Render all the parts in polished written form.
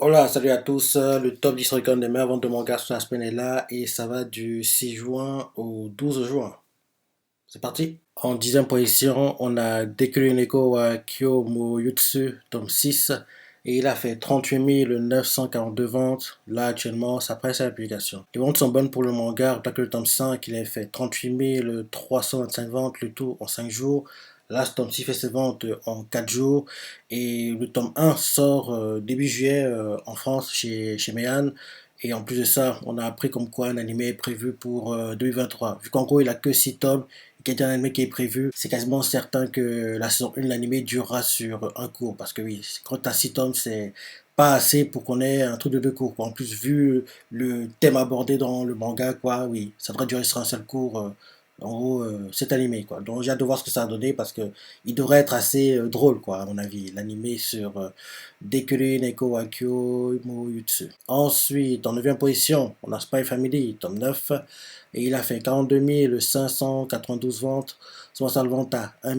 Hola, salut à tous. Le top 10 records des meilleures ventes de manga sur la semaine est là et ça va du 6 juin au 12 juin. C'est parti. En dixième position, on a Deku Neko wa Kyo mo Yutsu, tome 6. Et il a fait 38 942 ventes. Là, actuellement, ça presse sa publication. Les ventes sont bonnes pour le manga. Tant que le tome 5, il a fait 38 325 ventes, le tout en 5 jours. Là, ce tome 6 fait ses ventes en 4 jours. Et le tome 1 sort début juillet en France chez Meian. Et en plus de ça, on a appris comme quoi un animé est prévu pour 2023. Vu qu'en gros, il a que 6 tomes, qu'il y a un anime qui est prévu, c'est quasiment certain que la saison 1 de l'anime durera sur un cours. Parce que oui, quand tu as 6 tomes, c'est pas assez pour qu'on ait un truc de 2 cours. En plus, vu le thème abordé dans le manga, quoi, oui, ça devrait durer sur un seul cours. En gros, cet animé, quoi. Donc j'ai hâte de voir ce que ça a donné parce que il devrait être assez drôle, quoi, à mon avis, l'animé sur Deku Neko wa Kyo mo Yutsu. Ensuite, en 9e position, on a Spy Family, tome 9. Et il a fait 42 592 ventes, soit ça le vente à 1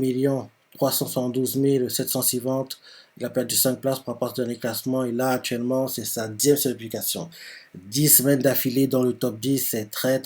372 706 ventes. Il a perdu 5 places par rapport au dernier classement. Et là, actuellement, c'est sa 10e publication. 10 semaines d'affilée dans le top 10, c'est très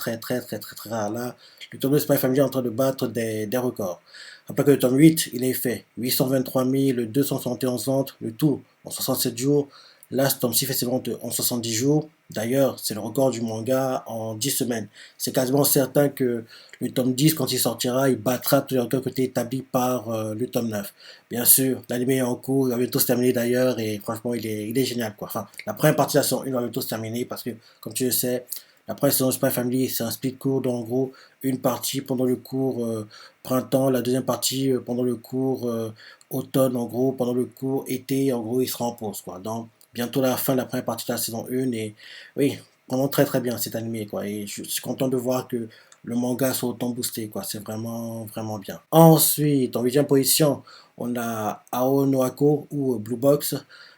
rare. Là, le tome de Spy Family est en train de battre des records. Après que le tome 8, il est fait 823 271 ventes, le tout en 67 jours. Là, ce tome-ci fait ses ventes en 70 jours. D'ailleurs, c'est le record du manga en 10 semaines. C'est quasiment certain que le tome 10, quand il sortira, il battra tous les records qui ont été établis par le tome 9. Bien sûr, l'anime est en cours, il va bientôt se terminer d'ailleurs, et franchement, il est génial, quoi. Enfin, la première partie de la saison 1 va bientôt se terminer, parce que, comme tu le sais, la première saison de Spy Family, c'est un split court, donc en gros, une partie pendant le cours printemps, la deuxième partie pendant le cours automne, en gros, pendant le cours été, en gros, il sera en pause, quoi. Donc, bientôt la fin de la première partie de la saison 1, et oui, vraiment très bien cet animé, quoi. Et je suis content de voir que le manga soit autant boosté, quoi. C'est vraiment bien. Ensuite, en 8e position, on a Ao no Ako ou Blue Box,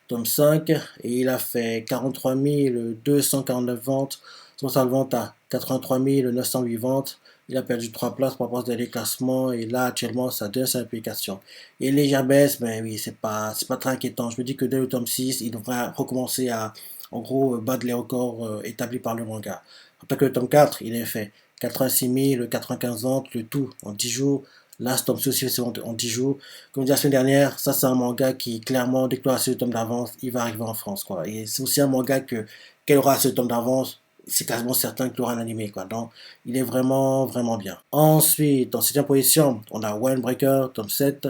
tome 5, et il a fait 43 249 ventes, son salon vente à 83 908 ventes. Il a perdu 3 places par rapport aux derniers classements, et là, actuellement, ça donne sa application. Et les baisse, mais oui, c'est pas très inquiétant. Je me dis que dès le tome 6, il devrait recommencer à, en gros, battre les records établis par le manga. Après que le tome 4, il est fait 86 095 ventes, le tout en 10 jours. Là, ce tome aussi fait ses ventes en 10 jours. Comme dit la semaine dernière, ça c'est un manga qui, clairement, dès qu'il aura ce tome d'avance, il va arriver en France, quoi. Et c'est aussi un manga que, qu'elle aura ce tome d'avance, c'est quasiment certain qu'il aura un animé, quoi. Donc, il est vraiment bien. Ensuite, en 7e position, on a Winebreaker, tome 7,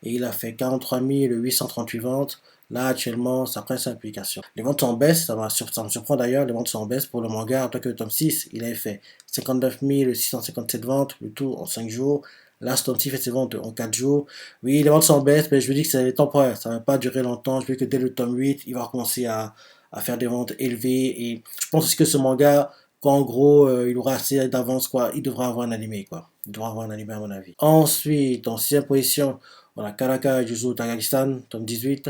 et il a fait 43 838 ventes. Là, actuellement, ça prend sa publication. Les ventes sont en baisse, ça me surprend d'ailleurs, les ventes sont en baisse pour le manga, en tant que le tome 6, il avait fait 59 657 ventes, le tout en 5 jours. Là, ce tome 6 fait ses ventes en 4 jours. Oui, les ventes sont en baisse, mais je me dis que c'est temporaire, ça ne va pas durer longtemps. Je veux que dès le tome 8, il va commencer à faire des ventes élevées. Et je pense aussi que ce manga, qu'en gros, il aura assez d'avance, quoi. Il devra avoir un animé, quoi. Il devra avoir un animé, à mon avis. Ensuite, en 6e position, on a Karaka Juzu Takagi-san, tome 18.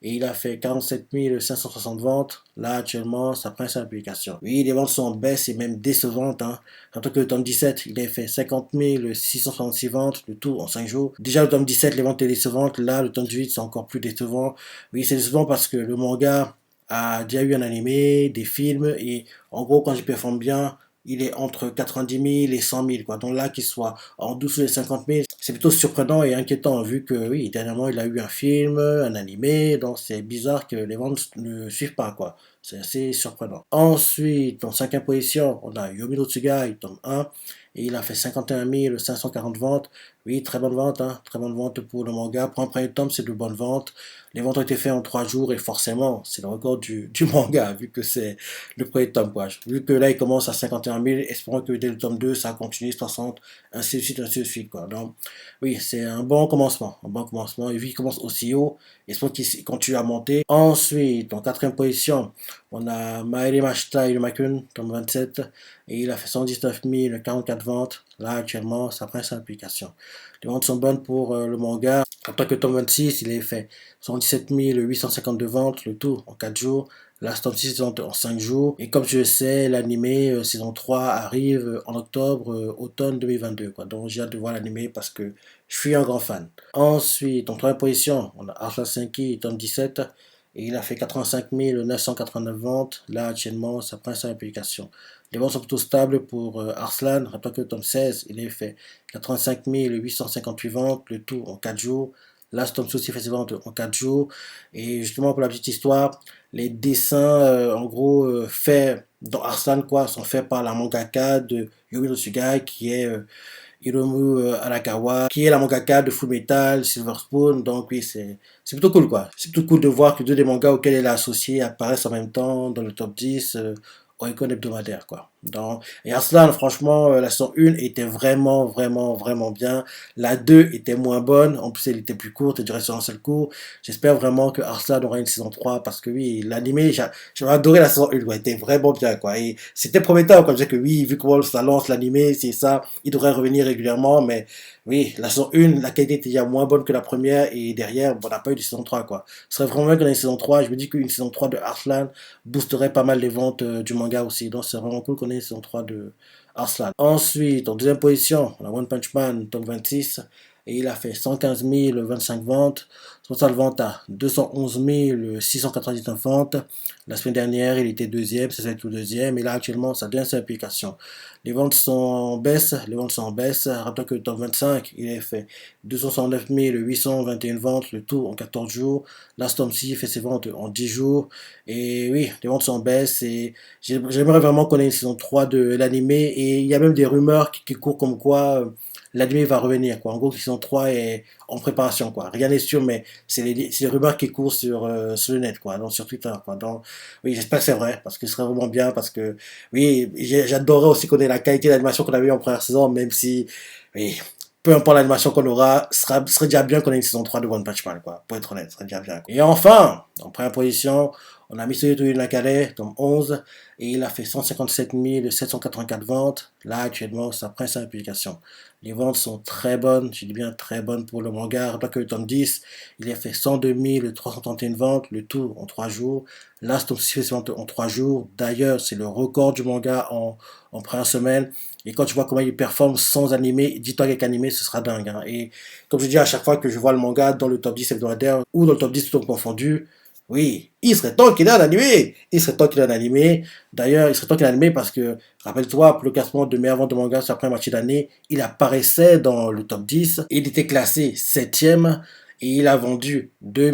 Et il a fait 47 560 ventes. Là, actuellement, ça prend sa publication. Oui, les ventes sont en baisse et même décevantes, hein. Surtout que le tome 17, il a fait 50 666 ventes, le tout en 5 jours. Déjà, le tome 17, les ventes étaient décevantes. Là, le tome 18, c'est encore plus décevant. Oui, c'est décevant parce que le manga a déjà eu un animé, des films, et en gros, quand il performe bien, il est entre 90 000 et 100 000, quoi. Donc là, qu'il soit en dessous des 50 000, c'est plutôt surprenant et inquiétant, vu que, oui, dernièrement, il a eu un film, un animé, donc c'est bizarre que les ventes ne suivent pas, quoi. C'est assez surprenant. Ensuite, en 5e position, on a Yomi no Tsugai, tome 1, et il a fait 51 540 ventes. Oui, très bonne vente, hein, très bonne vente pour le manga. Pour un premier tome, c'est de bonnes ventes. Les ventes ont été faites en 3 jours et forcément, c'est le record du manga, vu que c'est le premier tome, quoi. Vu que là, il commence à 51 000, espérons que dès le tome 2, ça continue, 60, ainsi de suite, quoi. Donc, oui, c'est un bon commencement. Et vu qu'il commence aussi haut, espérons qu'il continue à monter. Ensuite, en 4e position, on a Maere Mashita Irumakun, tome 27, et il a fait 119 044 ventes. Là, actuellement, ça prend sa application. Les ventes sont bonnes pour le manga. En tant que tome 26, il est fait 117 852 ventes, le tout en 4 jours. La tome 6 en 5 jours. Et comme je le sais, l'animé saison 3 arrive en octobre, automne 2022, quoi. Donc j'ai hâte de voir l'animé parce que je suis un grand fan. Ensuite, en 3e position, on a Arthur Senki, tome 17. et il a fait 85 989 ventes. Là, actuellement, ça prend sa publication. Les ventes sont plutôt stables pour Arslan. Rappelons que le tome 16, il a fait 85 858 ventes, le tout en 4 jours. Là, ce tome aussi fait ses ventes en 4 jours. Et justement, pour la petite histoire, les dessins, en gros, faits dans Arslan, quoi, sont faits par la mangaka de Yumi no Tsugai, qui est Hiromu Arakawa, qui est la mangaka de Fullmetal, Silver Spoon. Donc oui, c'est plutôt cool, quoi. C'est plutôt cool de voir que deux des mangas auxquels elle est associée apparaissent en même temps dans le top 10 Oricon hebdomadaire, quoi. Et Arslan, franchement, la saison 1 était vraiment, vraiment, vraiment bien. La 2 était moins bonne. En plus, elle était plus courte, elle durait sur un seul cours. J'espère vraiment que Arslan aura une saison 3 parce que oui, l'animé, j'avais adoré la saison 1, quoi. Elle était vraiment bien, quoi. Et c'était prometteur, quoi. Je disais que oui, vu comment ça lance l'animé, c'est ça, il devrait revenir régulièrement. Mais oui, la saison 1, la qualité était déjà moins bonne que la première. Et derrière, bon, on n'a pas eu de saison 3, quoi. Ce serait vraiment bien qu'on ait une saison 3. Je me dis qu'une saison 3 de Arslan boosterait pas mal les ventes du manga aussi. Donc c'est vraiment cool qu'on ait une saison 3 de Arslan. Ensuite, en deuxième position, on a One Punch Man, tome 26. Et il a fait 115 025 ventes. Son total vente à 211 699 ventes. La semaine dernière, il était deuxième, c'est le deuxième. Et là, actuellement, ça devient sa application. Les ventes sont en baisse. Les ventes sont en baisse. Rappelons que le top 25, il a fait 269 821 ventes, le tout en 14 jours. Là, Storm-C fait ses ventes en 10 jours. Et oui, les ventes sont en baisse. Et j'aimerais vraiment qu'on ait une saison 3 de l'animé. Et il y a même des rumeurs qui courent comme quoi l'anime va revenir, quoi. En gros, saison 3 est en préparation, quoi. Rien n'est sûr, mais c'est les rumeurs qui courent sur le net, quoi, donc sur Twitter, quoi. Donc, oui, j'espère que c'est vrai, parce que ce serait vraiment bien, parce que, oui, j'adorerais aussi connaître la qualité d'animation qu'on avait eu en première saison, même si, oui, peu importe l'animation qu'on aura, serait déjà bien qu'on ait une saison 3 de One Punch Man, quoi. Pour être honnête, ce serait déjà bien, quoi. Et enfin, en première position, on a Mitsuyo Nakare, tome 11, et il a fait 157 784 ventes. Là, actuellement, ça prend sa publication. Les ventes sont très bonnes, je dis bien très bonnes pour le manga. Rappelez que le tome 10, il a fait 102 331 ventes, le tout en 3 jours. Là, c'est aussi fait en 3 jours. D'ailleurs, c'est le record du manga en première semaine. Et quand tu vois comment il performe sans animé, dis-toi qu'avec animé, ce sera dingue, hein. Et comme je dis à chaque fois que je vois le manga dans le top 10 hebdomadaire ou dans le top 10 tout confondu, oui, il serait temps qu'il ait un animé. Il serait temps qu'il ait un animé. D'ailleurs, il serait temps qu'il ait un animé parce que, rappelle-toi, pour le classement de meilleur vente de manga sur la première moitié d'année, il apparaissait dans le top 10. Il était classé 7e et il a vendu 2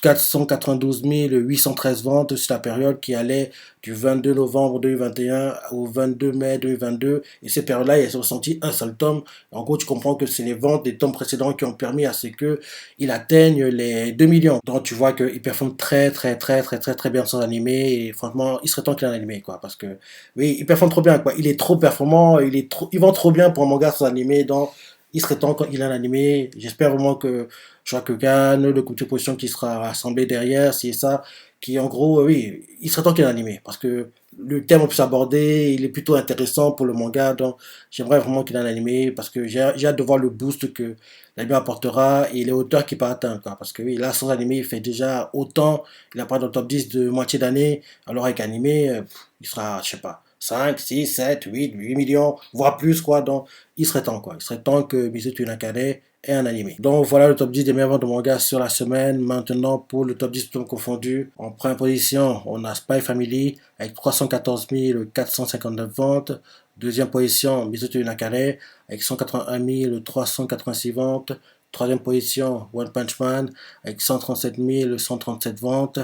492 813 ventes sur la période qui allait du 22 novembre 2021 au 22 mai 2022. Et cette période-là, il a ressorti un seul tome. En gros, tu comprends que c'est les ventes des tomes précédents qui ont permis à ce qu'il atteigne les 2 millions. Donc, tu vois qu'il performe très, très, très, très, très, très bien son animé. Et franchement, il serait temps qu'il ait un animé, quoi. Parce que, oui, il performe trop bien, quoi. Il est trop performant. Il vend trop bien pour un manga sans animé. Donc, il serait temps qu'il ait un animé. J'espère vraiment que Shogakukan, le couture position qui sera rassemblé derrière, c'est ça, qui en gros, oui, il serait temps qu'il ait un animé, parce que le thème on peut s'aborder, il est plutôt intéressant pour le manga, donc j'aimerais vraiment qu'il ait un animé, parce que j'ai hâte de voir le boost que l'anime apportera, et les hauteurs qu'il peut atteindre, quoi, parce que oui, là, sans animé, il fait déjà autant, il apparaît dans le top 10 de moitié d'année, alors avec animé, il sera, je sais pas, 5, 6, 7, 8 millions, voire plus, quoi, donc il serait temps, quoi, il serait temps que Mizuki Nakane et un animé. Donc voilà le top 10 des meilleures ventes de manga sur la semaine. Maintenant pour le top 10 tout confondu. En première position, on a Spy Family avec 314 459 ventes. Deuxième position, Mizuki Nakane avec 181 386 ventes. Troisième position, One Punch Man avec 137 137 ventes.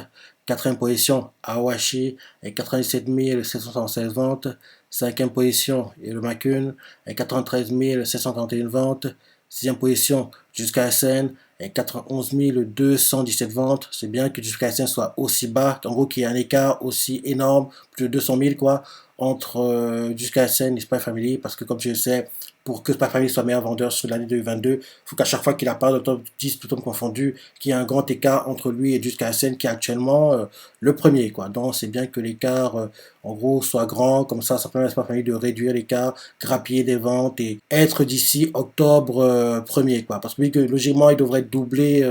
Quatrième position, Awashi avec 97 776 ventes. Cinquième position, Irumakun avec 93 741 ventes. Sixième position, Jusqu'à SN avec 91 217 ventes. C'est bien que Jusqu'à SN soit aussi bas, en gros qu'il y ait un écart aussi énorme, plus de 200 000 quoi, entre Jusqu'à SN et Spy Family, parce que comme tu le sais, pour que Spy Family soit meilleur vendeur sur l'année 2022, il faut qu'à chaque fois qu'il apparaît dans le top 10, tout homme confondu, qu'il y ait un grand écart entre lui et Jusqu'à SN qui est actuellement le premier, quoi. Donc c'est bien que l'écart en gros soit grand, comme ça permet à Spy Family de réduire l'écart, grappiller des ventes et être d'ici octobre 1er, quoi. Parce que oui, que logiquement il devrait doubler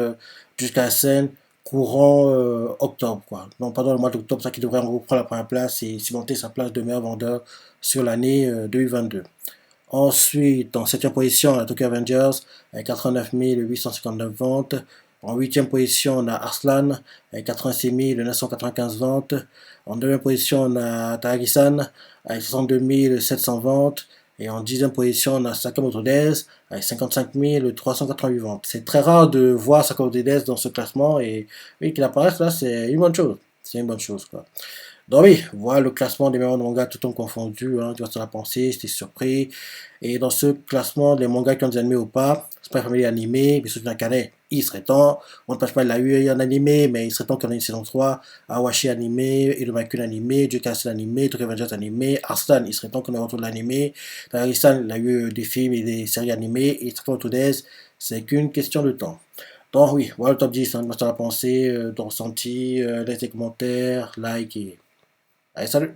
Jusqu'à SN courant octobre, quoi. Donc pendant le mois d'octobre, ça qui devrait en gros prendre la première place et cimenter sa place de meilleur vendeur sur l'année 2022. Ensuite, en septième position, la Tokyo Avengers avec 89 859 ventes. En huitième position, on a Arslan avec 86 995 ventes. En neuvième position, on a Tagisan avec 62 700 ventes. Et en dixième position, on a Sakamoto Days avec 55 388 ventes. C'est très rare de voir Sakamoto Days dans ce classement. Et oui, qu'il apparaisse là, c'est une bonne chose. C'est une bonne chose, quoi. Donc oui, voilà le classement des meilleurs mangas tout en confondu, hein, tu vois, ça la pensée, j'étais surpris. Et dans ce classement, les mangas qui ont des animés ou pas, Spy Family animé, Bisous Nakane, il serait temps. One Punch Man l'a eu en animé, mais il serait temps qu'il y en ait une saison 3. Awashi animé, Irumakun animé, Jukasel animé, Tokyo Revengers animé, Arslan, il serait temps qu'on ait retour de l'animé. Tagirisan, il a eu des films et des séries animées, et Sakamoto Days, c'est qu'une question de temps. Donc oui, voilà le top 10, hein, de la pensée, de ressenti, laisse des commentaires, like et... Allez, salut!